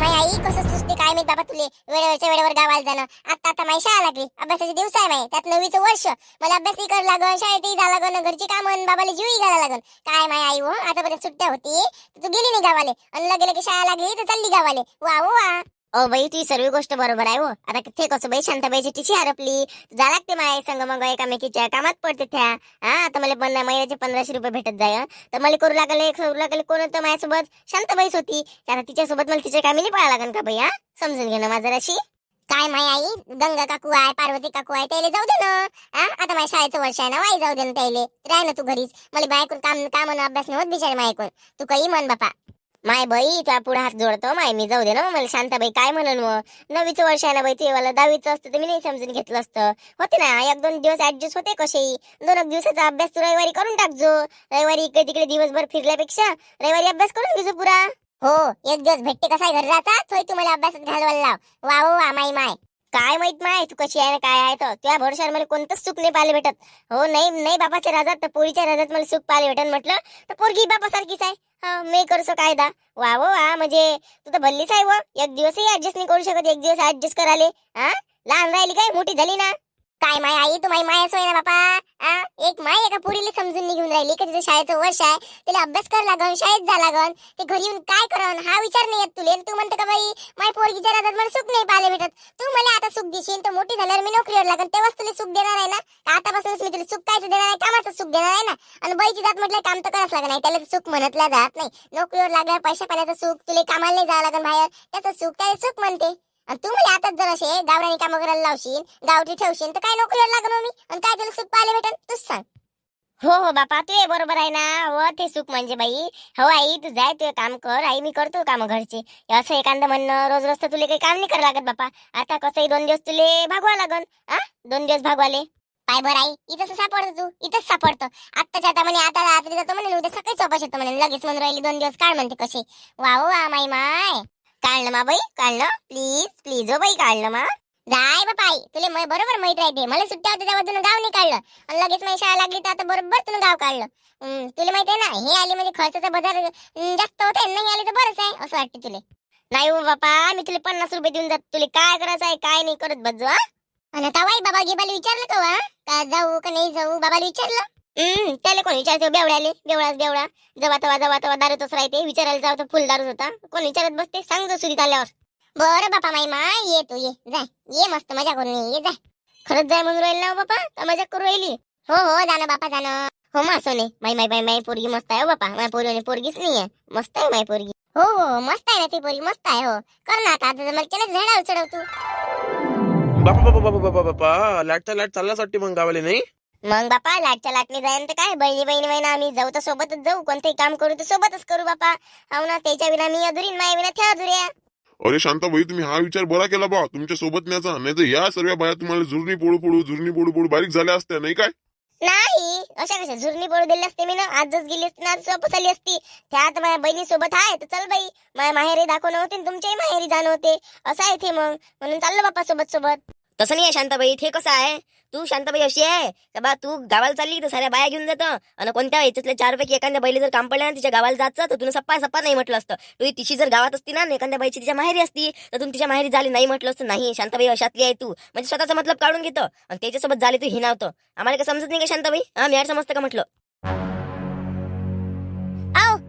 My I कसं सुचते काय मी बाबा तुले वेळेवरच्या वेळेवर गावाला जाणं. आता आता माही शाळा लागली, अभ्यासाचे दिवस आहे माय, त्यात 9वीचं वर्ष. मला अभ्यासही कर लागन, शाळेतही जा लागन, घरची कामं बाबाला जीवही घाला लागन. काय माय आई हो, आतापर्यंत सुट्ट्या होती तू गेली नाही गावाले, आणि लगे लगे शाळा लागली तर चालली गावाले. वा वा. ओ बाई ती सर्व गोष्ट बरोबर आहे हो. आता ते कसं बाई शांताबाईची टिशी हरपली, जा लागते माय संग मग एकामेकीच्या कामात पडते त्या. हा आता मला महिन्याचे 1500 रुपये भेटत जाय, तर मला करू लागले कोण होतं माझ्यासोबत, शांताबाईच होती. आता तिच्यासोबत मला तिच्या कामी नाही पळा लागन का बाई? हा समजून घे ना माझं राशी. काय माय आई, गंगा काकू आहे, पार्वती काकू आहे, त्याला जाऊ दे ना. आता माझ्या शाळेचं वर्ष आहे ना, वाई जाऊ दे ना त्याला. राह ना तू घरीच, मला बायकून काम अभ्यास नव्हत बिचारे मायकून. तू काही म्हण बापा. माय बाई त्या पुढे हात जोडतो माय, मी जाऊ दे ना मला. शांताबाई काय म्हणून मग, 9वीचं वर्ष आहे ना बाई, ते मला 10वीचं असतं तर मी नाही समजून घेतलं असतं. होते ना 1-2 दिवस ऍडजस्ट होते कसेही. 2 दिवसाचा अभ्यास तू रविवारी करून टाकजो. रविवारी इकडे तिकडे दिवसभर फिरल्यापेक्षा रविवारी अभ्यास करून घेजो पुरा. हो, एक दिवस भेटते कसा घरी राहता तोही तुम्हाला अभ्यासात घालवायला लाव. वा वा माई माय. काय माहित माय तू कशी आहे ना काय आहे, तर त्या भरोशावर मला कोणतंच सुख नाही पाहायला भेटत. हो नाही नाही, बापाच्या राजात तर पोरीच्या राजात मला सुख पाहायला भेटत म्हटलं तर पोरगी बापासारखीच आहे. हा मी करसो कायदा. वा वा, म्हणजे तू तर भल्लीच आहे व. एक दिवसही ऍडजस्ट नाही करू शकत, एक दिवस ऍडजस्ट कराले. हा लहान राहिली काय मोठी झाली ना. काय माय आई तू माय सोय ना बापा. एक माय एका पुरीला समजून निघून राहिली की तिचं शाळेचं वर्ष आहे, तिला अभ्यास कर लागन, शाळेत जा लागन, ते घरी येऊन काय करन हा विचार नाही येत तुले. तू म्हणते का बाई माय पोरगीच्या राजात मला सुख नाही पाहायला भेटत. तू मला आता सुख देशील तर मोठी झाल्यावर मी नोकरीवर लागन, तेव्हाच तुला सुख देणार आहे ना. आतापासूनच मी तुला सुख कायचं देणार आहे, कामाचं सुख देणार आहे ना. आणि बाईची जात म्हटलं काम तर करावंच लागत नाही, त्याला सुख म्हणतल्या जात नाही. नोकरीवर लागल्यावर पैसा पाण्याचं सुख, तुला कामाला नाही जावं लागन बाहेर, त्याचं सुख त्याला सुख म्हणते. आणि तू मला आताच जर असे गावरानी कामं करायला लावशील, गावठी ठेवशील तर काय नोकरीवर लागन मी, आणि काय तुला सुख पाहायला भेटन तूच सांग. हो हो बापा तू बरोबर आहे ना. व ते सुख म्हणजे बाई, हो आई तू जाय तू काम कर, आई मी करतो काम घरचे. असं एखादं म्हणणं रोज रोज तर तुला काही काम नाही करावं लागत बापा. आता कसंही 2 दिवस तुले भागवा लागन. 2 दिवस भागवाले काय बरं आई, इथंच सापडतो तू, इथंच सापडतो. आत्ताच्या आता म्हणे, आता रात्री जातो म्हणे, उद्या सकाळी चौपास येतो म्हणे, लगेच म्हणून राहिली 2 दिवस काढ म्हणते कसे. वा वा माई माय. काढलं मा बाई काढलं, प्लीज प्लीज हो बाई काढलं मा. जाय बापा आई, तुला बरोबर माहित राहते, मला सुट्ट्या होते तेव्हा तुला गाव नाही काढलं, आणि लगेच माझी शाळा लागली तर आता बरोबर तुला गाव काढलं. तुला माहिती आहे ना, हे आली म्हणजे खर्चाचा बाजार जास्त होते, नाही आली तर बरंच आहे असं वाटते तुला. नाही हो बापा, मी तुला 50 रुपये देऊन जात, तुला काय करायचं आहे काय नाही करत बस जा. आणि तवाई बाबा गिबाला विचारलं का वा का जाऊ का नाही जाऊ, बाबाला विचारलं. त्याला कोण विचारतो, बेवड्याले बेवडा जवा तवा दारूतच राहते, विचारायला जाऊ तर फुल दारूच होता, कोण विचारत बसते, सांग जो सुरीत आल्यावर. बरं बापा माई मा, ये तू ये जाय, ये मस्त मजा करून ये जाय. खरंच जाय म्हणून राहील ना बापा, का मजा करू राहिली. हो हो जाणं बापा जाणं. हो मा सोने, माई पोरगी मस्त आहे हो बापा, माझ्या पोरी पोरगीच नाही आहे, मस्त आहे माई पोरगी. हो हो मस्त आहे ना ती पोरगी, मस्त आहे. हो कर ना आता मला झाडावर चढव तू. बापा बापा बापा बापा बापा, लाटच्या लाट चाललाच वाटते मग गावाले नाही. मग बापा लाटच्या लाटणी जाईन तर काय, बहिणी महिना आम्ही जाऊ तर सोबतच जाऊ, कोणतेही काम करू तर सोबतच करू बापा. हो ना, त्याच्या विना मी अधुरीन, माझ्या विना त्या अधुऱ्या. अरे शांताबाई, तुम्ही हा विचार बरा केला बा तुमच्या सोबत न्यायचा, नाही तर या सर्व बाया तुम्हाला झुरणी पोळू बारीक झाल्या असत्या नाही काय. नाही अशा कशा झुरणी पडू दिली असते मी ना, आजच गेली असती ना, आज वापस आली असती. त्यात माझ्या बहिणी सोबत आहे तर चल बाई, माझ्या माहेरी दाखवणं होते तुमच्याही माहेरी जाणं होते, असं आहे ते. मग म्हणून चाललं बाप्पा सोबत. तसं नाही आहे शांताबाई, ते कसं आहे, तू शांताबाई अशी आहे का बा, तू गावाला चालली तर साऱ्या बाया घेऊन जातं, आणि कोणत्या याच्यातल्या 4 पैकी एखाद्या बैली जर काम पडलं ना तिच्या गावाला जायचं तर तुला सप्पा नाही म्हटलं असतं. तू तिची जर गावात असती ना, एखाद्या बाईची तिच्या माहेरी असती तर तुम्ही तिच्या माहेरी झाली नाही म्हटलं असतं. नाही शांताबाई अशातली आहे तू, म्हणजे स्वतःचा मतलब काढून घेतं आणि त्याच्यासोबत झाली तू हिनावतं. आम्हाला काय समजत नाही का शांताबाई, मी यार समजतं का म्हटलं.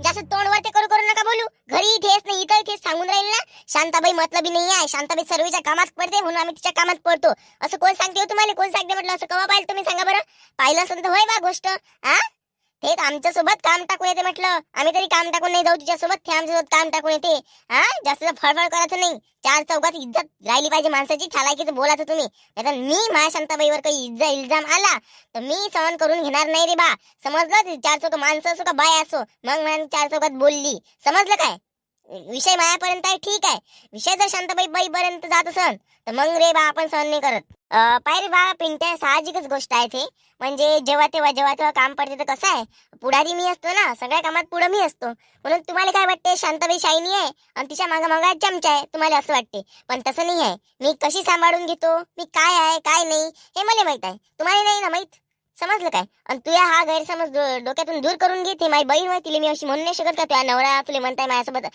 जास्त तोंडवर ते करू नका बोलू, घरी ठेस नाही इथं ठेस सांगून राहील ना. शांताबाई मतलबी नाही आहे, शांताबाई सर्वीच्या कामात पडते म्हणून आम्ही तिच्या कामात पडतो. असं कोण सांगते हो तुम्हाला, कोण सांगते म्हटलं, असं कवा पाहिलं तुम्ही सांगा बरं. पाहिलं असेल तर होय बा गोष्ट. तेच आमच्या सोबत काम टाकून येते म्हटलं, आम्ही तरी काम टाकून नाही जाऊ तिच्यासोबत, ते आमच्यासोबत काम टाकून येते. जास्त फळफळ करायचं नाही, 4 चौकात इज्जत राहिली पाहिजे माणसाची, ठालाकीचं बोलायचं तुम्ही. नाहीतर मी माझ्या शांताबाईवर काही इल्जाम आला तर मी सहन करून घेणार नाही रे बा, समजलं. 4 चौक माणसं असो का बाय असो, मग 4 चौकात बोलली, समजलं काय. विषय मायापर्यंत आहे ठीक आहे, विषय जर शांताबाई बाईपर्यंत जात असन तर मग रे बा आपण सहन नाही करत. पाय रे बा पिंट्या, साहजिकच गोष्ट आहे ते. म्हणजे जेव्हा तेव्हा काम पडते तर कसं आहे, पुढारी मी असतो ना, सगळ्या कामात पुढे मी असतो. म्हणून तुम्हाला काय वाटते शांताबाई शायनी आहे आणि तिच्या मागा चमचा आहे, तुम्हाला असं वाटते. पण तसं नाही आहे, मी कशी सांभाळून घेतो, मी काय आहे काय नाही हे मला माहित आहे, तुम्हाला नाही ना माहित. समजलं काय? आणि तुझ्या हा गैरसमज डोक्यातून दूर करून घे. ती माझी बहीण होय, तिला मी अशी म्हणू नाही शकत का तुझ्या नवरा तुला म्हणताय माझ्यासोबत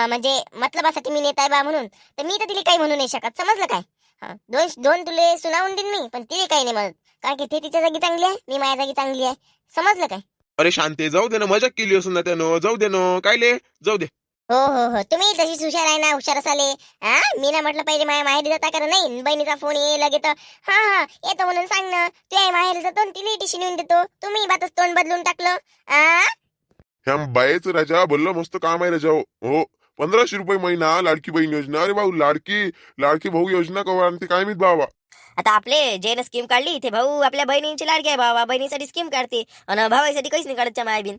म्हणजे मतलबासाठी मी नेताय बा म्हणून. तर मी तर तिला काही म्हणू नाही शकत. समजलं काय? हा, दोन दोन तुले सुनावून देईन मी, पण तिला काही नाही म्हणत. कारण की ते तिच्या जागी चांगली आहे, मी माझ्या जागी चांगली आहे. समजलं काय? अरे शांते, जाऊ दे ना, मजाक केली असून ना त्यानं, जाऊ दे ना, काय ले, जाऊ दे. हो हो हो, तुम्ही तशीच हुशार आहे ना, हुशार असाले. हा, मी ना म्हटलं पहिले माझ्या माहेरी जाता का नाही, बहिणीचा फोन ये लगे तर हा हा येतो म्हणून सांग ना. तू आहे माहेरी जातो तिने टिशी नेऊन देतो. तुम्ही बातच तोंड बदलून टाकलं. ह्या बायेचं राजा बोललं मस्त काम आहे राजा. हो, 1500 रुपये महिना लाडकी बहीण योजना. अरे भाऊ, लाडकी लाडकी भाऊ योजना कवा आणते काय माहित बाबा. आता आपले जे स्कीम काढली ते भाऊ आपल्या बहिणींची लाडकी आहे बाबा, बहिणीसाठी स्कीम काढते आणि भावासाठी काहीच नाही काढत मायाबीन.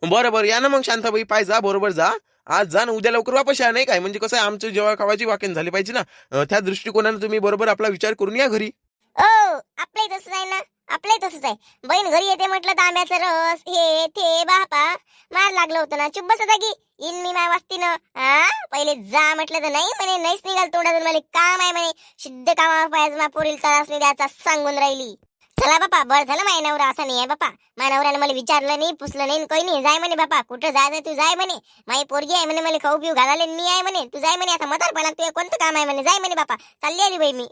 बरं बरं, या ना मग शांताबाई, पाय जा, बरोबर जा. आज जा ना, उद्या लवकर वापस या, नाही काय? म्हणजे कसं आहे, आमचं जेव्हा खावाची वाकेन झाली पाहिजे ना, त्या दृष्टिकोनाने तुम्ही बरोबर आपला विचार करून या घरी. ओ, आपलंही तसंच आहे ना, आपलंही तसंच आहे. बहीण घरी येते म्हटलं तर आंब्याचा रस हे ते बापा मार लागलं होतं ना. चुप बस जागी. इन मी माय वाचतीनं. पहिले जा म्हटलं तर नाही म्हणे, नाहीच निघाल तोंडातून. मला काम आहे म्हणे, सिद्ध कामा पाहिजे मा पोरील त्रास नाही द्यायचा सांगून राहिली. चला बापा, बरं झालं माझ्या नवरा असा नाही आहे बापा. माझ्या नवऱ्याने मला विचारलं नाही, पुसलं नाही, काही नाही. जाय म्हणे बापा, कुठं जायचं तू जाय म्हणे. माझी पोरगी आहे म्हणे, मला खाऊ पिऊ घालाले मी आहे म्हणे. तू जाय म्हणे, आता म्हातारपणात तुझं कोणतं काम आहे म्हणे, जाय म्हणे बापा. चालली आली बाई मी.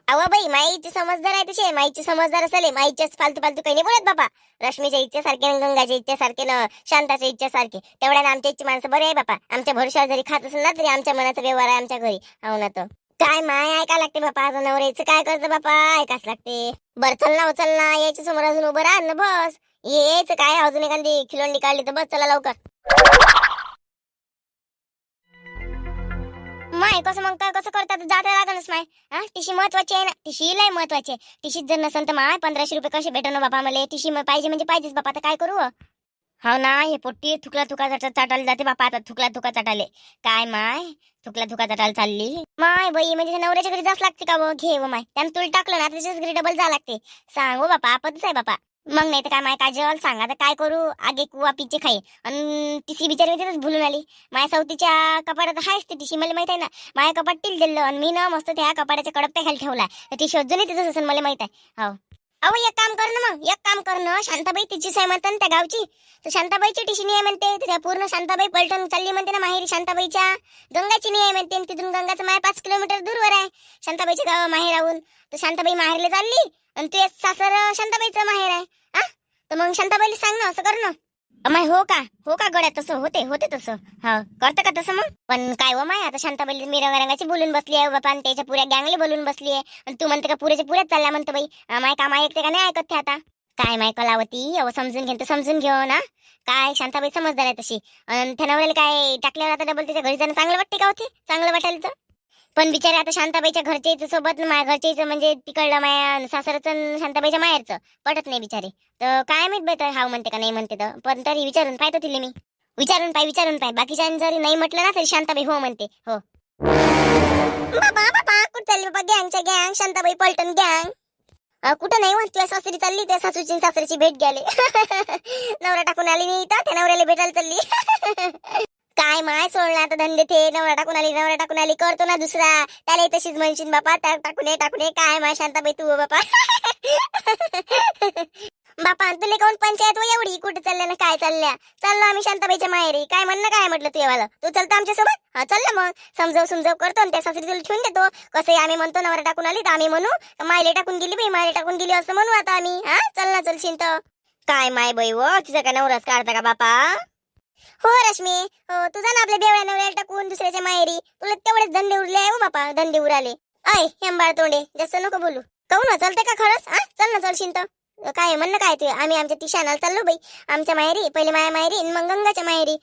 अव बाई, माईची समजदार आहे तशी. माईची समजदार असेल, माईच्याच फालतू फालतू काही नाही बोलत बापा. रश्मीच्या इच्छेसारखे, गंगाच्या इच्छेसारखे, न शांताच्या इच्छेसारखे. तेवढ्या आमच्या इच्छे माणसं बरे आहे बापा. आमच्या भरोशावर जरी खात असेल ना, तरी आमच्या मनाचा व्यवहार आहे आमच्या घरी. हो ना. तर काय माय ऐका लागते बापा, आता नवऱ्याचं काय करतं बापा, ऐकाच लागते. बरं चल ना, याच्या समोर अजून उभं राहा ना, बस. यायचं काय, अजून एखादी खिलोंडी काढली तर बस, चला लवकर. माय कसं मग काय कसं करतात, जाता लागणच माय. टिशी महत्वाची आहे ना, टिशी लय महत्वाची आहे. टिशीच जर नसेल तर माय 1500 रुपये कसे भेटो ना बापा मला. टिशी पाहिजे म्हणजे पाहिजेच बापा, आता काय करू. हो ना, हे पोट्टी थुकला थुका चाटायला जाते बापा. आता थुकला थुका चाटाले काय माय, थुकला थुका चाटायला चालली माय बाई. म्हणजे नवऱ्याच्या घरी जास लागते का व, घे व माय. त्यानं तुला टाकलं ना, त्याच्याच घरी डबल जा लागते. सांगू बापा, आपतच आहे बापा. मग नाही तर काय माय, काजल सांग आता काय करू. आगे कुवा पीचे खाई आणि तिची बिचारी तिथेच भुलून आली. माझ्या सवतीच्या कपाटात हायच ती टिशी, मला माहित आहे ना. माझ्या कपाट टील दिलं आणि मी ना मस्त त्या कपाटाच्या कडप्प्या खाली ठेवला. तर ती शोधून तिथंच असं मला माहित आहे. हो अहो, एक काम कर ना मग, एक काम कर ना. शांताबाई तिची साय म्हणतात त्या गावची, तर शांताबाईची टिशी नाही आहे म्हणते. त्या पूर्ण शांताबाई पलटण चालली म्हणते ना माहेरी शांताबाईच्या. गंगाची नाही आहे म्हणते, तिथून गंगाचं माय 5 किलोमीटर दूरवर आहे शांताबाईच्या गाव माहेराहून. तर शांताबाई माहेरला चालली आणि ते सासर शांताबाईचं माहेर आहे. तर मग शांताबाईला सांग ना, असं कर ना. अमाय हो का गड्या, तसं होते तसं. हा, करतं का तसं मग. पण काय हो माय, आता शांताबाई मी रंगारंगाची बोलून बसली आहे बापा, आणि त्याच्या पुऱ्या गँगले बोलून बसली आहे. आणि तू म्हणते का पुरेच्या पुऱ्याच चालल्या म्हणतो बाई. माय काम ऐकते का नाही ऐकत ते आता. काय माय कलावती, अहो समजून घेऊन तर समजून घेऊ ना. काय शांताबाई समजदार आहे तशी. आणि त्या नवऱ्याला काय टाकल्यावर आता डबल त्याच्या घरी जाणं चांगलं वाटते का होते, चांगलं वाटायला तर. पण बिचारे आता शांताबाईच्या घरच्याच सोबत माझ्या घरच्याच म्हणजे तिकडलं माया सासरचं शांताबाईच्या माहेरचं पटत नाही बिचारे. तर काय माहित बाई, तर हाव म्हणते का नाही म्हणते. तर पण तरी विचारून पाहतो तिला मी. विचारून पाय बाकीच्या जरी नाही म्हटलं ना तरी शांताबाई हो म्हणते. हो बाबा कुठं चालली बाबा, गँगच्या गँग शांताबाई पलटण गँग. कुठं नाही म्हणते, सासरी चालली, त्या सासूची सासरीची भेट घ्याले. नवरा टाकून आली नाही तर त्या नवऱ्याला भेटायला चालली. काय माय सोडला आता धंदे ते. नवरा टाकून आली करतो ना दुसरा, त्याला तशीच म्हणशील बापा. त्या टाकून काय माय शांताबाई तू बापा. बापा तुला कोण पंचायत व एवढी, कुठे चालल्या ना काय चालल्या. चाललो आम्ही शांताबाईच्या माहेरी. काय म्हणणं काय म्हटलं तुझ्यावाला, तू चलतो आमच्यासोबत. हा चल मग, समजाव करतो आणि त्या सासरी तुला ठेवून देतो. कसं आम्ही म्हणतो नवरा टाकून आली तर आम्ही म्हणू मायले टाकून गेली असं म्हणू आता आम्ही. चल ना चलशील तर. काय माय बाई व, तिचा काय नवराच काढता का बापा. हो रश्मी, हो तुझा ना आपल्या बेवड्या नवऱ्याला टाकून दुसऱ्याच्या माहेरी. तुला तेवढेच धंदे उरले आहे हो बापा, धंदे उराले. ऐ हेंबाळ तोंडे, जास्त नको बोलू. कहू ना चलते का खरंच. चल ना चलशील तर. काय म्हणणं काय ते, आम्ही आमच्या टिशानाला चाललो बाई. आमच्या माहेरी पहिले माया माहेरी मग गंगाच्या माहेरी.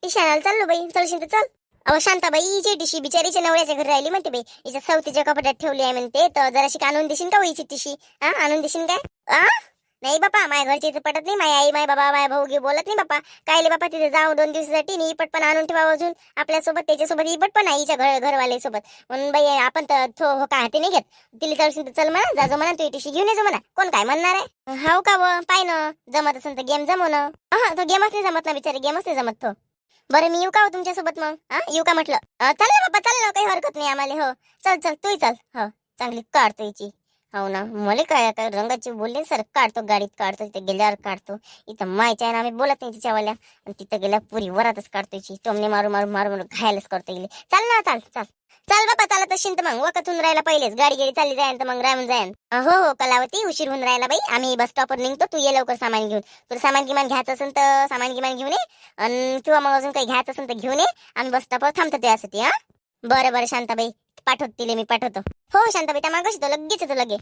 टिशानाला चाललो बाई, चलशील तर चल. अहो शांताबाई हिची टिशी बिचारीच्या नवऱ्याच्या घरी राहिली म्हणते बाई. हिच्या सवतीच्या कपाटात ठेवली आहे म्हणते. तर जराशी आणून देशील का हिची टिशी. आणून देशील काय. नाही बापा, माझ्या घरची पटत नाही. माझी आई, माझ्या बाबा, माझ्या भाऊ गे बोलत नाही बापा. कायले बापा तिथे जाऊ 2 दिवसासाठी नि इपट पण आणून ठेवा अजून आपल्यासोबत. त्याच्यासोबत इपट पण आहे हिच्या घरवाले सोबत. म्हणून बाई आपण तर हो का हाती नाही घेत. तिला चलशील तर चल म्हणा, जाजो म्हणा, तू टिशी घेऊन येजो म्हणा. कोण काय म्हणणार आहे. हाव का व, पाय ना जमत असेल तर गेम जमव ना. तो गेमच नाही जमत ना बिचारे, गेमच नाही जमत तो. बरं मी येऊ का हो तुमच्यासोबत मग? हा येऊ का म्हटलं? चल ना बाप्पा, चल ना, काही हरकत नाही आम्हाला. हो चल चल, तूही चल. हो चांगली काढतो हिची. हो ना, मला काय काय रंगाची बोलले सर, काढतो गाडीत, काढतो तिथे गेल्यावर काढतो. इथं मायच्या आहे ना, आम्ही बोलत नाही तिच्यावाल्या, आणि तिथं गेल्या पुरी वरातच काढतो हिची. टोमने मारू मारू मारू मारू घायलाच करतो गेले. चल ना, चल चल चल बाप्पा, चालत असेल तर मग वखतून राहायला पहिलेच गाडी गेडी चालली जाईन तर मग राहून जाईन. हो हो कलावती, उशीर होऊन राहिला बाई, आम्ही बस स्टॉपवर निघतो. तू ये लवकर सामान घेऊन. तुला सामान किमान घ्यायचं असेल तर सामान किमान घेऊन ये, आणि किंवा मग अजून काही घ्यायचं असेल तर घेऊन ये. आम्ही बस स्टॉपवर थांबतो त्यासाठी. हा बरं बरं शांताबाई, पाठवतो तिले मी, पाठवतो. हो शांताबाई, त्या मागं लगेच येतो लगे.